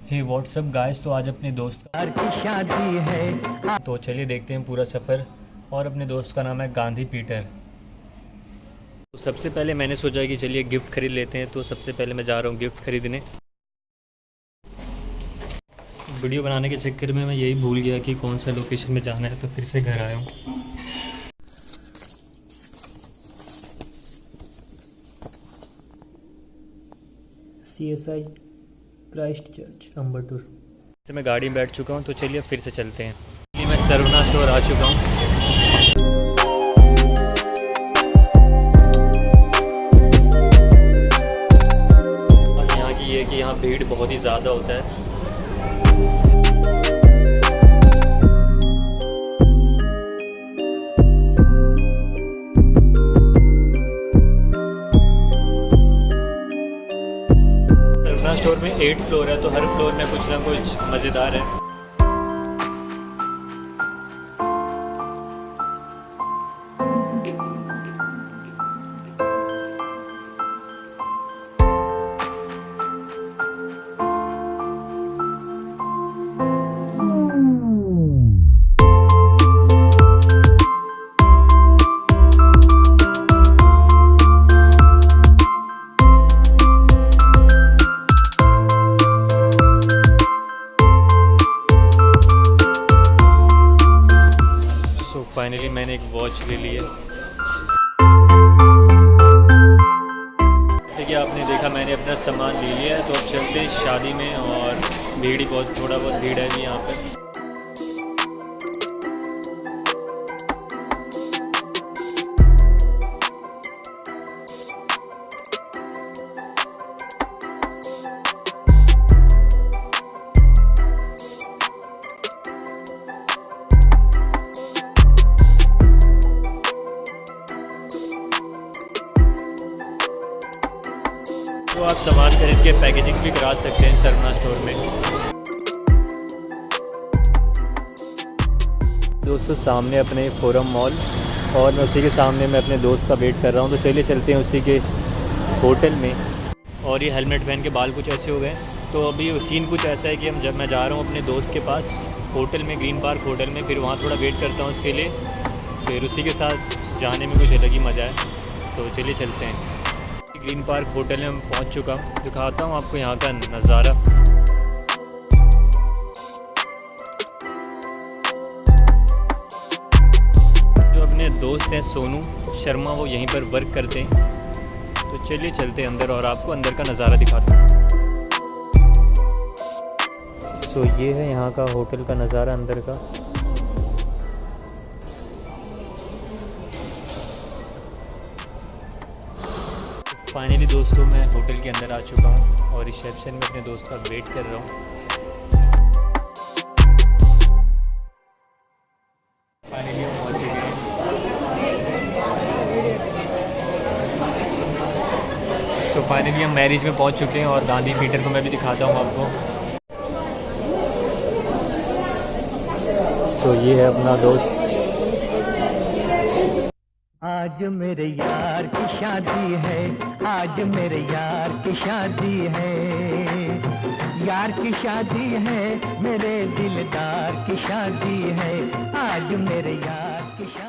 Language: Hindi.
हे व्हाट्सअप गाइस, तो आज अपने दोस्त की शादी है, तो चलिए देखते हैं पूरा सफ़र। और अपने दोस्त का नाम है गांधी पीटर। तो सबसे पहले मैंने सोचा कि चलिए गिफ्ट खरीद लेते हैं, तो सबसे पहले मैं जा रहा हूँ गिफ्ट खरीदने। वीडियो बनाने के चक्कर में मैं यही भूल गया कि कौन सा लोकेशन में जाना है, तो फिर से घर आया हूँ। CSI क्राइस्ट चर्च अम्बटूर से मैं गाड़ी में बैठ चुका हूँ, तो चलिए फिर से चलते हैं। चलिए मैं सरवना स्टोर आ चुका हूँ। और यहाँ की ये कि यहाँ भीड़ बहुत ही ज़्यादा होता है। सरवना स्टोर में 8 फ्लोर है, तो हर फ्लोर में कुछ ना कुछ मज़ेदार है। फाइनली मैंने एक वॉच ले ली है। जैसे कि आपने देखा मैंने अपना सामान ले लिया है, तो अब चलते हैं शादी में। और भीड़ ही थोड़ा बहुत भीड़ है भी यहाँ पर। तो आप सामान खरीद के पैकेजिंग भी करा सकते हैं सरवना स्टोर में। दोस्तों सामने अपने फोरम मॉल, और मैं उसी के सामने मैं अपने दोस्त का वेट कर रहा हूँ, तो चलिए चलते हैं उसी के होटल में। और ये हेलमेट पहन के बाल कुछ ऐसे हो गए। तो अभी सीन कुछ ऐसा है कि मैं जा रहा हूँ अपने दोस्त के पास होटल में, ग्रीन पार्क होटल में। फिर वहाँ थोड़ा वेट करता हूँ उसके लिए, फिर उसी के साथ जाने में कुछ अलग ही मज़ा है। तो चलिए चलते हैं। ग्रीन पार्क होटल में पहुंच चुका हूँ। दिखाता हूँ आपको यहाँ का नज़ारा। जो अपने दोस्त हैं सोनू शर्मा, वो यहीं पर वर्क करते हैं। तो चलिए चलते हैं अंदर और आपको अंदर का नज़ारा दिखाता हूँ। सो ये है यहाँ का होटल का नज़ारा अंदर का। फाइनली दोस्तों मैं होटल के अंदर आ चुका हूँ और रिसेप्शन में अपने दोस्त का वेट कर रहा हूँ। फाइनली हम पहुँच चुके हैं। सो फाइनली हम मैरिज में पहुँच चुके हैं और गांधी पीटर को मैं भी दिखाता हूँ आपको। सो ये है अपना दोस्त। आज मेरे यार की शादी है, आज मेरे यार की शादी है, यार की शादी है, मेरे दिलदार की शादी है, आज मेरे यार की शादी।